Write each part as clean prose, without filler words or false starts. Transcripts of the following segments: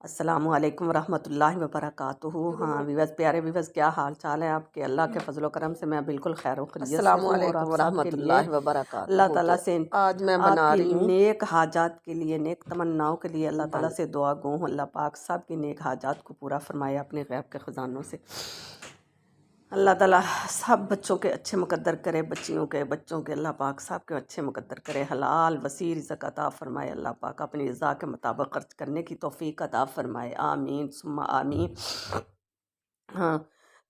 السلام علیکم ورحمۃ اللہ وبرکاتہ۔ ہاں ویوز، پیارے ویوز، کیا حال چال ہے آپ کے؟ اللہ کے فضل و کرم سے میں بالکل خیر و خیریت سے السلام ہوں، اور علیکم آپ سب کے ورحمۃ لیے اللہ وبرکاتہ۔ اللہ تعالیٰ تو سے آج میں آپ بنا کی رہی ہوں نیک حاجات کے لیے، نیک تمناؤں کے لیے اللہ تعالیٰ سے دعا گو ہوں، اللہ پاک سب کی نیک حاجات کو پورا فرمائے اپنے غیب کے خزانوں سے۔ اللہ تعالیٰ سب بچوں کے اچھے مقدر کرے، بچوں کے اللہ پاک سب کے اچھے مقدر کرے، حلال وسیع رزق عطا فرمائے، اللہ پاک اپنی رضا کے مطابق خرچ کرنے کی توفیق عطا فرمائے، آمین ثم آمین۔ ہاں،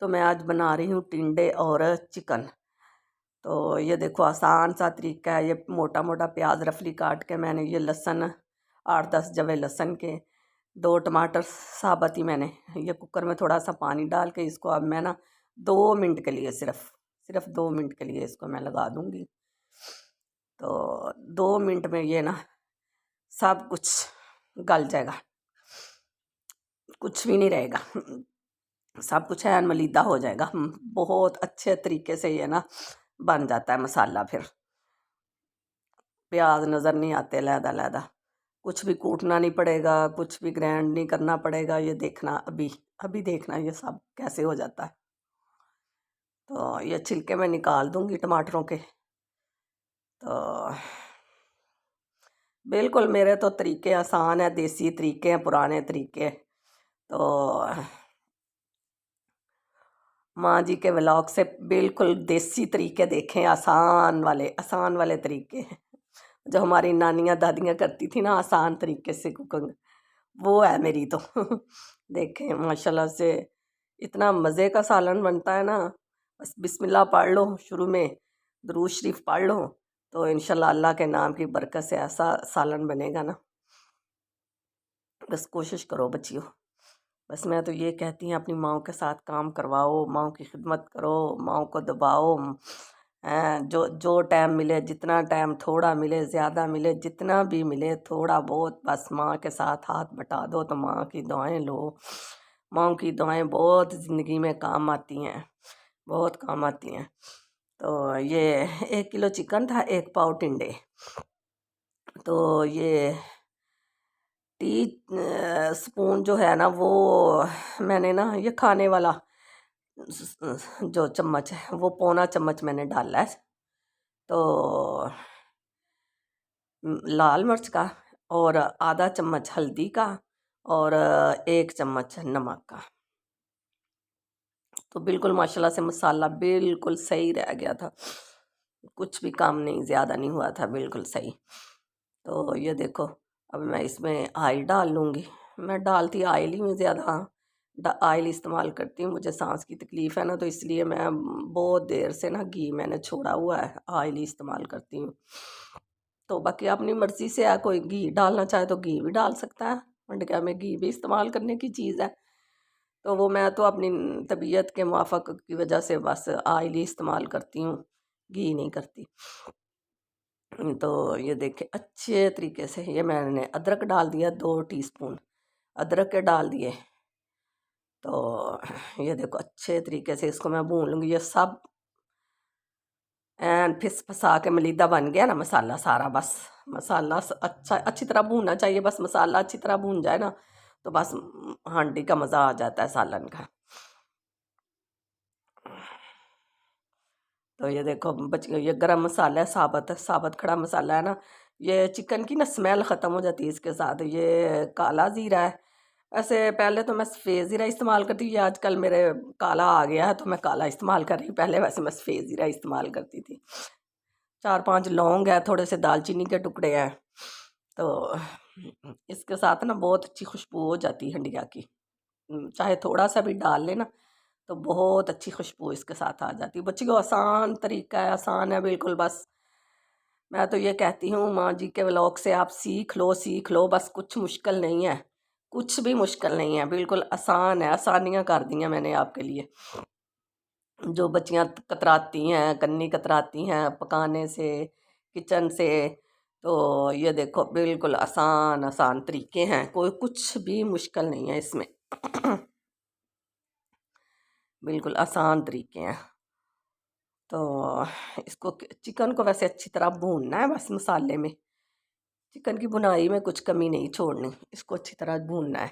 تو میں آج بنا رہی ہوں ٹنڈے اور چکن۔ تو یہ دیکھو آسان سا طریقہ ہے، یہ موٹا موٹا پیاز رفلی کاٹ کے میں نے، یہ لہسن 8-10 جوے لہسن کے، 2 ٹماٹر ثابت ہی میں نے، یہ کوکر میں تھوڑا سا پانی ڈال کے اس کو اب میں نا 2 منٹ کے لیے صرف 2 منٹ کے لیے اس کو میں لگا دوں گی۔ تو 2 منٹ میں یہ نا سب کچھ گل جائے گا، کچھ بھی نہیں رہے گا، سب کچھ ہے ملیدہ ہو جائے گا، بہت اچھے طریقے سے یہ نا بن جاتا ہے مسالہ۔ پھر پیاز نظر نہیں آتے علیحدہ، کچھ بھی کوٹنا نہیں پڑے گا، کچھ بھی گرینڈ نہیں کرنا پڑے گا، یہ دیکھنا ابھی دیکھنا یہ سب کیسے ہو جاتا ہے۔ تو یہ چھلکے میں نکال دوں گی ٹماٹروں کے۔ تو بالکل میرے تو طریقے آسان ہیں، دیسی طریقے ہیں، پرانے طریقے۔ تو ماں جی کے ولاگ سے بالکل دیسی طریقے دیکھیں، آسان والے طریقے جو ہماری نانیاں دادیاں کرتی تھی نا، آسان طریقے سے کوکنگ، وہ ہے میری تو دیکھیں ماشاءاللہ سے اتنا مزے کا سالن بنتا ہے نا، بس بسم اللہ پڑھ لو، شروع میں درود شریف پڑھ لو، تو انشاءاللہ اللہ کے نام کی برکت سے ایسا سالن بنے گا نا، بس کوشش کرو بچیوں۔ بس میں تو یہ کہتی ہوں اپنی ماؤں کے ساتھ کام کرواؤ، ماؤں کی خدمت کرو، ماؤں کو دباؤ، جو ٹائم ملے، جتنا ٹائم، تھوڑا ملے زیادہ ملے، جتنا بھی ملے تھوڑا بہت، بس ماں کے ساتھ ہاتھ بٹا دو تو ماں کی دعائیں لو۔ ماؤں کی دعائیں بہت زندگی میں کام آتی ہیں، بہت کام آتی ہیں۔ تو یہ 1 کلو چکن تھا، 1 پاؤ ٹنڈے، تو یہ ٹی سپون جو ہے نا، وہ میں نے نا یہ کھانے والا جو چمچ ہے وہ 1.25 چمچ میں نے ڈالا ہے، تو لال مرچ کا، اور آدھا چمچ ہلدی کا، اور 1 چمچ نمک کا۔ تو بالکل ماشاءاللہ سے مسالہ بالکل صحیح رہ گیا تھا، کچھ بھی کام نہیں، زیادہ نہیں ہوا تھا، بالکل صحیح۔ تو یہ دیکھو اب میں اس میں آئل ڈال لوں گی، میں ڈالتی آئل ہی میں زیادہ آئل استعمال کرتی ہوں، مجھے سانس کی تکلیف ہے نا، تو اس لیے میں بہت دیر سے نا گھی میں نے چھوڑا ہوا ہے، آئل ہی استعمال کرتی ہوں۔ تو باقی اپنی مرضی سے ہے، کوئی گھی ڈالنا چاہے تو گھی بھی ڈال سکتا ہے، انڈکیا میں گھی بھی استعمال کرنے کی چیز ہے، تو وہ میں تو اپنی طبیعت کے موافق کی وجہ سے بس آئل ہی استعمال کرتی ہوں، گھی نہیں کرتی۔ تو یہ دیکھیں اچھے طریقے سے یہ میں نے ادرک ڈال دیا، 2 ٹی سپون ادرک کے ڈال دیے۔ تو یہ دیکھو اچھے طریقے سے اس کو میں بھون لوں گی، یہ سب پھس پھسا کے ملیدہ بن گیا نا مسالہ سارا، بس مسالہ اچھی طرح بھوننا چاہیے، بس مسالہ اچھی طرح بھون جائے نا تو بس ہانڈی کا مزہ آ جاتا ہے سالن کا۔ تو یہ دیکھو یہ گرم مسالہ ہے، ثابت کھڑا مسالہ ہے نا، یہ چکن کی نا اسمیل ختم ہو جاتی ہے اس کے ساتھ۔ یہ کالا زیرہ ہے، ایسے پہلے تو میں سفید زیرہ استعمال کرتی ہوں، یہ آج کل میرے کالا آ گیا ہے تو میں کالا استعمال کر رہی ہوں، پہلے ویسے میں سفید زیرہ استعمال کرتی تھی۔ 4-5 لونگ ہے، تھوڑے سے دال چینی کے ٹکڑے ہیں، تو اس کے ساتھ نا بہت اچھی خوشبو ہو جاتی ہے ہنڈیا کی، چاہے تھوڑا سا بھی ڈال لینا تو بہت اچھی خوشبو اس کے ساتھ آ جاتی ہے۔ بچی کو آسان طریقہ ہے، آسان ہے بالکل، بس میں تو یہ کہتی ہوں ماں جی کے ولاگ سے آپ سیکھ لو، بس کچھ مشکل نہیں ہے، کچھ بھی مشکل نہیں ہے، بالکل آسان ہے، آسانیاں کر دی ہیں میں نے آپ کے لیے۔ جو بچیاں کتراتی ہیں، کنی کتراتی ہیں پکانے سے، کچن سے، تو یہ دیکھو بالکل آسان طریقے ہیں، کوئی کچھ بھی مشکل نہیں ہے اس میں بالکل آسان طریقے ہیں۔ تو اس کو چکن کو ویسے اچھی طرح بھوننا ہے، بس مسالے میں چکن کی بنائی میں کچھ کمی نہیں چھوڑنی، اس کو اچھی طرح بھوننا ہے۔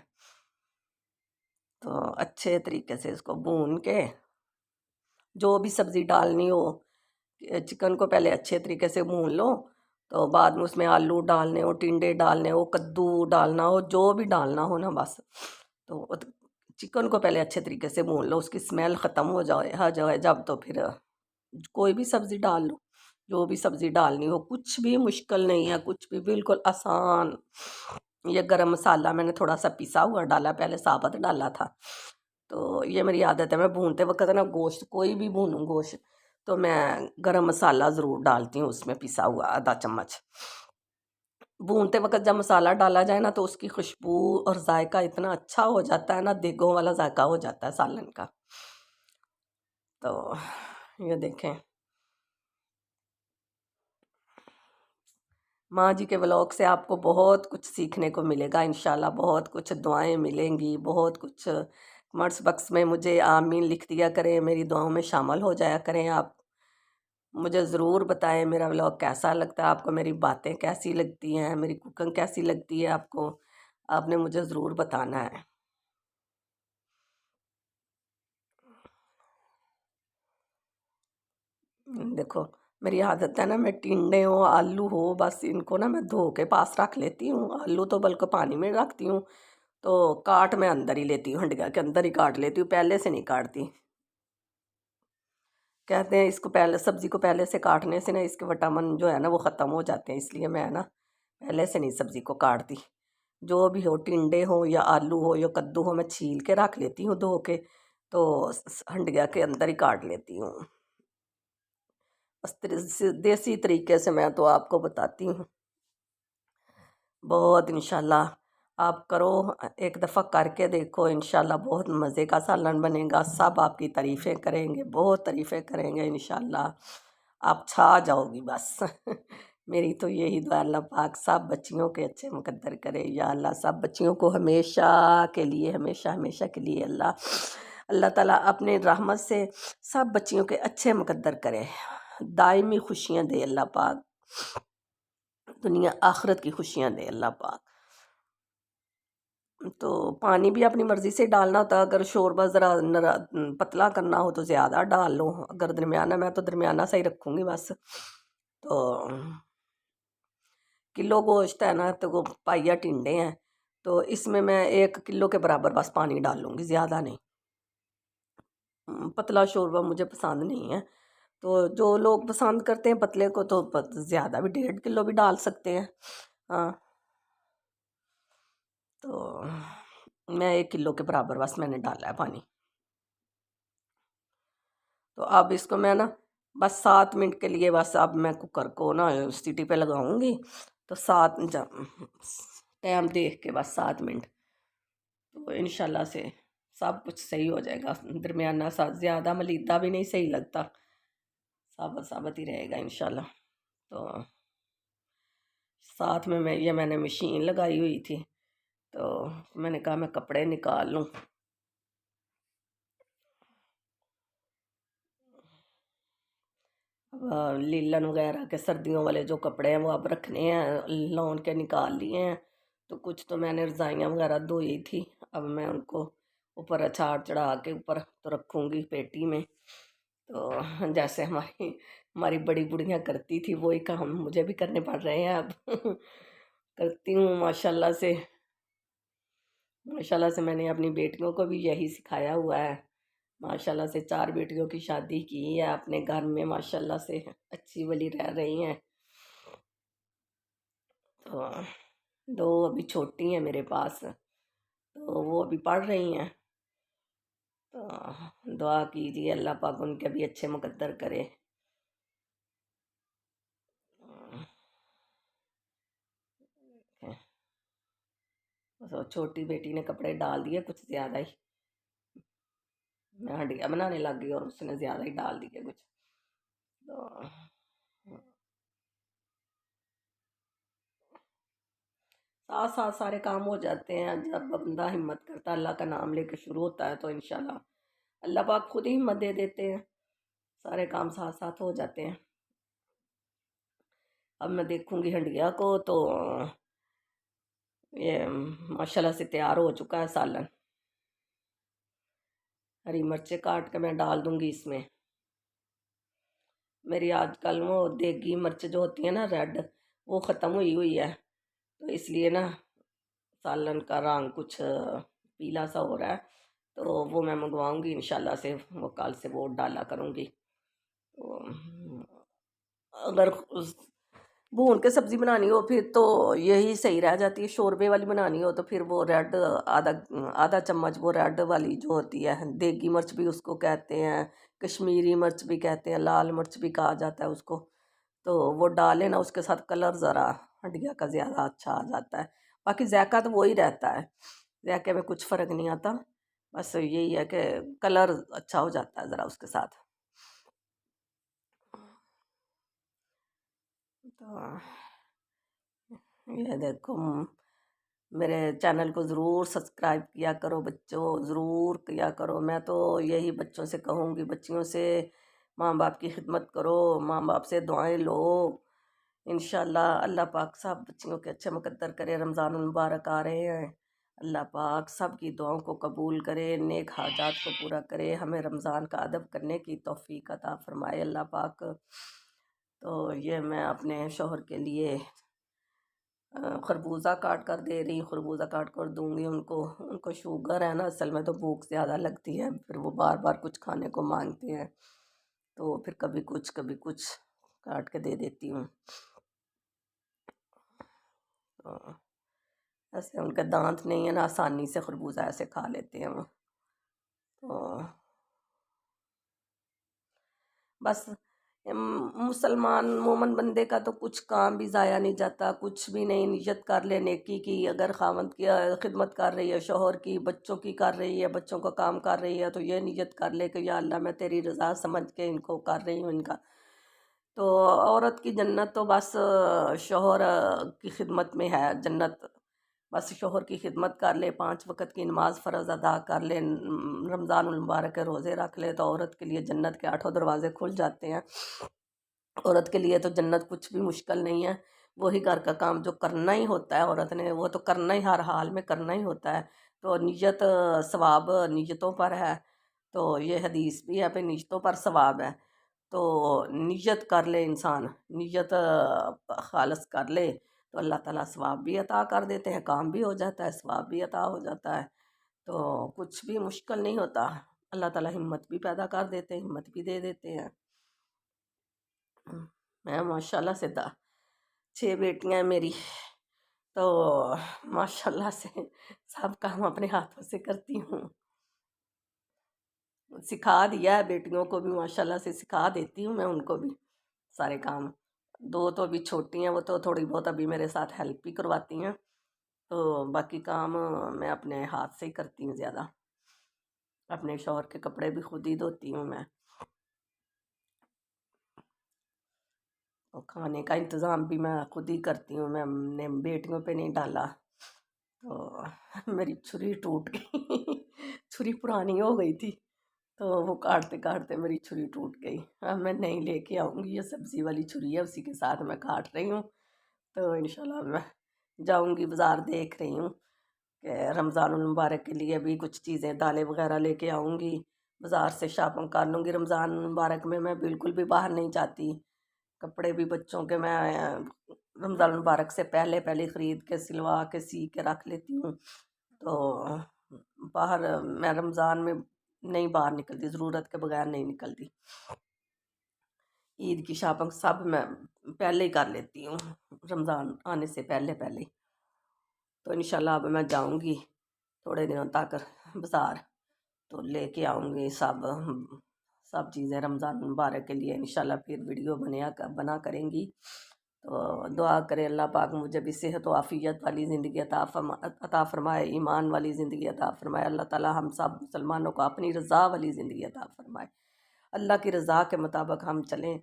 तो अच्छे तरीके से इसको भून के, जो भी सब्ज़ी डालनी हो, चिकन को पहले अच्छे तरीके से भून लो, तो बाद में उसमें आलू डालने हो, टिंडे डालने हो, कद्दू डालना हो, जो भी डालना हो ना बस, तो चिकन को पहले अच्छे तरीके से भून लो, उसकी स्मेल ख़त्म हो जाए जब, तो फिर कोई भी सब्ज़ी डाल लो, जो भी सब्ज़ी डालनी हो, कुछ भी मुश्किल नहीं है, कुछ भी बिल्कुल आसान। ये गरम मसाला मैंने थोड़ा सा पिसा हुआ डाला, पहले साबुत डाला था, तो ये मेरी आदत है, मैं भूनते वक्त ना गोश्त कोई भी भूनूं गोश्त, तो मैं गरम मसाला ज़रूर डालती हूँ उसमें, पिसा हुआ आधा चम्मच। भूनते वक्त जब मसाला डाला जाए ना, तो उसकी खुशबू और जायका इतना अच्छा हो जाता है ना, देगों वाला जायका हो जाता है सालन का। तो ये देखें, माँ जी के व्लॉग से आपको बहुत कुछ सीखने को मिलेगा इंशाल्लाह, बहुत कुछ दुआएं मिलेंगी, बहुत कुछ। कमेंट्स बॉक्स में मुझे आमीन लिख दिया करें, मेरी दुआओं में शामिल हो जाया करें आप। मुझे ज़रूर बताएं मेरा व्लॉग कैसा लगता है आपको, मेरी बातें कैसी लगती हैं, मेरी कुकिंग कैसी लगती है आपको, आपने मुझे ज़रूर बताना है। देखो, मेरी आदत है ना, मैं टिंडे हो, आलू हो, बस इनको ना मैं धो के पास रख लेती हूँ, आलू तो बल्कि पानी में रखती हूँ, तो काट मैं अंदर ही लेती हूँ, हंडिया के अंदर ही काट लेती हूँ, पहले से नहीं काटती। कहते हैं इसको पहले, सब्ज़ी को पहले से काटने से ना इसके विटामिन जो है ना वो ख़त्म हो जाते हैं, इसलिए मैं ना पहले से नहीं सब्ज़ी को काटती। जो भी हो, टिंडे हो या आलू हो या कद्दू हो, मैं छील के रख लेती हूँ धो के, तो हंडिया के अंदर ही काट लेती हूँ। बस देसी तरीके से मैं तो आपको बताती हूँ। बहुत इंशाल्लाह आप करो, एक दफ़ा करके देखो, इंशाल्लाह बहुत मज़े का सालन बनेगा, सब आपकी तारीफ़ें करेंगे, बहुत तारीफ़ें करेंगे इंशाल्लाह, आप छा जाओगी बस। मेरी तो यही दुआ, अल्लाह पाक सब बच्चियों के अच्छे मुकद्दर करे, या अल्लाह सब बच्चियों को हमेशा के लिए, हमेशा हमेशा के लिए अल्लाह अल्लाह ताला अपने रहमत से सब बच्चियों के अच्छे मुकद्दर करे, दायमी खुशियाँ दे अल्लाह पाक, दुनिया आखिरत की खुशियाँ दे अल्लाह पाक। तो पानी भी अपनी मर्ज़ी से डालना होता है, अगर शोरबा ज़रा पतला करना हो तो ज़्यादा डाल लो, अगर दरमियाना, मैं तो दरमियाना सा ही रखूँगी बस। तो किलो गोश्त है ना, तो वो पाइया टिंडे हैं, तो इसमें मैं 1 किलो के बराबर बस पानी डाल लूँगी, ज़्यादा नहीं। पतला शोरबा मुझे पसंद नहीं है, तो जो लोग पसंद करते हैं पतले को, तो ज़्यादा भी 1.5 किलो भी डाल सकते हैं। हाँ, तो मैं 1 किलो के बराबर बस मैंने डाला है पानी। तो अब इसको मैं ना बस 7 मिनट के लिए, बस अब मैं कुकर को ना सीटी पे लगाऊंगी, तो 7 टाइम देख के बस 7 मिनट, तो इंशाल्लाह से सब कुछ सही हो जाएगा। दरमियाना सा, ज़्यादा मलीदा भी नहीं सही लगता, साबत साबत ही रहेगा इंशाल्लाह। तो साथ में मैंने मशीन लगाई हुई थी, तो मैंने कहा मैं कपड़े निकाल लूँ। लीलन वगैरह के सर्दियों वाले जो कपड़े हैं वो अब रखने हैं, लौन के निकाल लिए हैं, तो कुछ तो मैंने रज़ाइयाँ वगैरह धोई थी, अब मैं उनको ऊपर अचार चढ़ा के ऊपर तो रखूँगी पेटी में। तो जैसे हमारी हमारी बड़ी बुढ़ियाँ करती थी, वही काम मुझे भी करने पड़ रहे हैं अब। करती हूँ माशाल्लाह से, माशाल्लाह से मैंने अपनी बेटियों को भी यही सिखाया हुआ है। माशाल्लाह से 4 बेटियों की शादी की है अपने घर में, माशाल्लाह से अच्छी वाली रह रही हैं। तो 2 अभी छोटी हैं मेरे पास, तो वो अभी पढ़ रही हैं। तो दुआ कीजिए अल्लाह पाक उनके भी अच्छे मुकद्दर करे। तो छोटी बेटी ने कपड़े डाल दिए कुछ ज़्यादा ही, मैं हंडिया बनाने लग गई और उसने ज़्यादा ही डाल दिए कुछ। तो साथ साथ सारे काम हो जाते हैं, जब बंदा हिम्मत करता है, अल्लाह का नाम लेके शुरू होता है, तो इंशाल्लाह अल्लाह पाक खुद ही हिम्मत दे देते हैं, सारे काम साथ साथ हो जाते हैं। अब मैं देखूंगी हंडिया को, तो ये माशाल्लाह से तैयार हो चुका है सालन। हरी मिर्चें काट के मैं डाल दूंगी इसमें। मेरी आजकल वो देगी मिर्च जो होती है ना रेड, वो ख़त्म हुई हुई है, तो इसलिए ना सालन का रंग कुछ पीला सा हो रहा है। तो वो मैं मंगवाऊंगी इंशाल्लाह से, वो कल से वो डाला करूंगी। तो अगर भून के सब्जी बनानी हो फिर तो यही सही रह जाती है। शोरबे वाली बनानी हो तो फिर वो रेड आधा आधा चम्मच वो रेड वाली जो होती है, देगी मिर्च भी उसको कहते हैं, कश्मीरी मिर्च भी कहते हैं, लाल मिर्च भी कहा जाता है उसको। तो वो डालें ना, उसके साथ कलर ज़रा हंडिया का ज़्यादा अच्छा आ जाता है। बाकी जायका तो वही रहता है, जायके में कुछ फ़र्क नहीं आता, बस यही है कि कलर अच्छा हो जाता है ज़रा उसके साथ। तो ये देखो, मेरे चैनल को ज़रूर सब्सक्राइब किया करो बच्चों, ज़रूर किया करो। मैं तो यही बच्चों से कहूँगी, बच्चियों से, माँ बाप की खिदमत करो, माँ बाप से दुआएं लो। इंशाल्लाह अल्लाह पाक सब बच्चियों के अच्छे मुकद्दर करे। रमज़ान मुबारक आ रहे हैं, अल्लाह पाक सब की दुआओं को कबूल करे, नेक हाजात को पूरा करे, हमें रमज़ान का अदब करने की तौफीक अता फरमाए अल्लाह पाक। तो ये मैं अपने शौहर के लिए खरबूजा काट कर दे रही, खरबूजा काट कर दूंगी उनको। उनको शुगर है ना, असल में तो भूख ज़्यादा लगती है, फिर वो बार बार कुछ खाने को मांगते हैं, तो फिर कभी कुछ काट के दे देती हूँ। तो ऐसे उनके दांत नहीं है ना, आसानी से खरबूजा ऐसे खा लेते हैं वो। तो बस मुसलमान मोमन बंदे का तो कुछ काम भी ज़ाया नहीं जाता, कुछ भी नहीं। नियत कर ले नेकी की, अगर खावंद की खिदमत कर रही है, शोहर की, बच्चों की कर रही है, बच्चों का काम कर रही है, तो ये नियत कर ले कि या अल्लाह मैं तेरी रज़ा समझ के इनको कर रही हूँ इनका। तो औरत की जन्नत तो बस शोहर की खिदमत में है जन्नत। बस शोहर की खिदमत कर ले, 5 वक़्त की नमाज फ़र्ज़ अदा कर ले, रमज़ानुल मुबारक के रोज़े रख ले, तो औरत के लिए जन्नत के 8 दरवाज़े खुल जाते हैं। औरत के लिए तो जन्नत कुछ भी मुश्किल नहीं है। वही घर का काम जो करना ही होता है औरत ने, वो तो करना ही, हर हाल में करना ही होता है। तो नियत सवाब नियतों पर है। तो ये हदीस भी है पे नियतों पर सवाब है। तो नियत कर ले इंसान, नियत खालिस कर ले, तो अल्लाह ताला सवाब भी अता कर देते हैं, काम भी हो जाता है, सवाब भी अता हो जाता है। तो कुछ भी मुश्किल नहीं होता। अल्लाह ताला हिम्मत भी पैदा कर देते हैं, हिम्मत भी दे देते हैं। मैं माशाल्लाह से 6 बेटियां हैं मेरी। तो माशाल्लाह से सब काम अपने हाथों से करती हूँ। सिखा दिया है बेटियों को भी, माशाल्लाह से सिखा देती हूँ मैं उनको भी सारे काम। 2 तो अभी छोटी हैं, वो तो थोड़ी बहुत अभी मेरे साथ हेल्प भी करवाती हैं। तो बाकी काम मैं अपने हाथ से ही करती हूँ ज़्यादा। अपने शौहर के कपड़े भी खुद ही धोती हूँ मैं। और खाने का इंतज़ाम भी मैं खुद ही करती हूँ, मैंने बेटियों पे नहीं डाला। तो मेरी छुरी टूट गई छुरी पुरानी हो गई थी, तो वो काटते काटते मेरी छुरी टूट गई। अब मैं नहीं लेके आऊँगी, ये सब्ज़ी वाली छुरी है, उसी के साथ मैं काट रही हूँ। तो इंशाल्लाह मैं जाऊँगी बाज़ार, देख रही हूँ कि रमज़ानुल मुबारक के लिए भी कुछ चीज़ें, दालें वगैरह लेके आऊँगी। बाज़ार से शॉपिंग कर लूँगी। रमज़ान मुबारक में मैं बिल्कुल भी बाहर नहीं जाती। कपड़े भी बच्चों के मैं रमज़ान मुबारक से पहले पहले ख़रीद के सिलवा के सी के रख लेती हूँ। तो बाहर मैं रमज़ान में नहीं बाहर निकलती, ज़रूरत के बगैर नहीं निकलती। ईद की शॉपिंग सब मैं पहले ही कर लेती हूँ, रमज़ान आने से पहले पहले। तो इंशाल्लाह अब मैं जाऊँगी थोड़े दिनों तक बाज़ार, तो लेके आऊँगी सब चीज़ें रमज़ान मुबारक के लिए। इंशाल्लाह फिर वीडियो बना करेंगी। तो दुआ करें अल्लाह पाक मुझे भी सेहत व आफ़ियत वाली ज़िंदगी अता फ़रमाए, ईमान वाली ज़िंदगी अता फ़रमाए। अल्लाह ताला हम सब मुसलमानों को अपनी रज़ा वाली ज़िंदगी अता फ़रमाए। अल्लाह की रज़ा के मुताबिक हम चलें,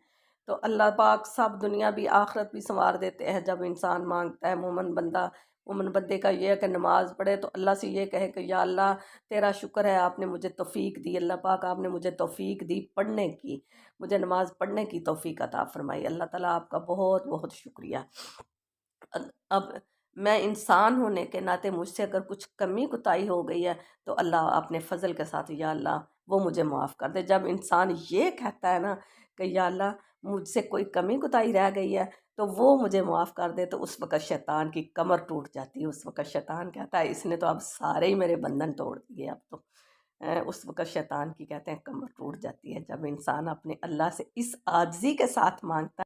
तो अल्लाह पाक सब दुनिया भी आखिरत भी संवार देते हैं। जब इंसान मांगता है, मोमन बंदे का ये है कि नमाज़ पढ़े तो अल्लाह से ये कहे कि या अल्लाह तेरा शुक्र है, आपने मुझे तौफीक दी। अल्लाह पाक आपने मुझे तौफीक दी पढ़ने की, मुझे नमाज़ पढ़ने की तौफीक अता फ़रमाई। अल्लाह ताला आपका बहुत बहुत शुक्रिया। अब मैं इंसान होने के नाते मुझसे अगर कुछ कमी कोताही हो गई है, तो अल्लाह अपने फ़ज़ल के साथ या अल्लाह وہ مجھے معاف کر دے۔ جب انسان یہ کہتا ہے نا کہ یا اللہ مجھ سے کوئی کمی کوتاہی رہ گئی ہے تو وہ مجھے معاف کر دے، تو اس وقت شیطان کی کمر ٹوٹ جاتی ہے۔ اس وقت شیطان کہتا ہے اس نے تو اب سارے ہی میرے بندھن توڑ دیے، اب تو اس وقت شیطان کی کہتے ہیں کمر ٹوٹ جاتی ہے، جب انسان اپنے اللہ سے اس عاجزی کے ساتھ مانگتا ہے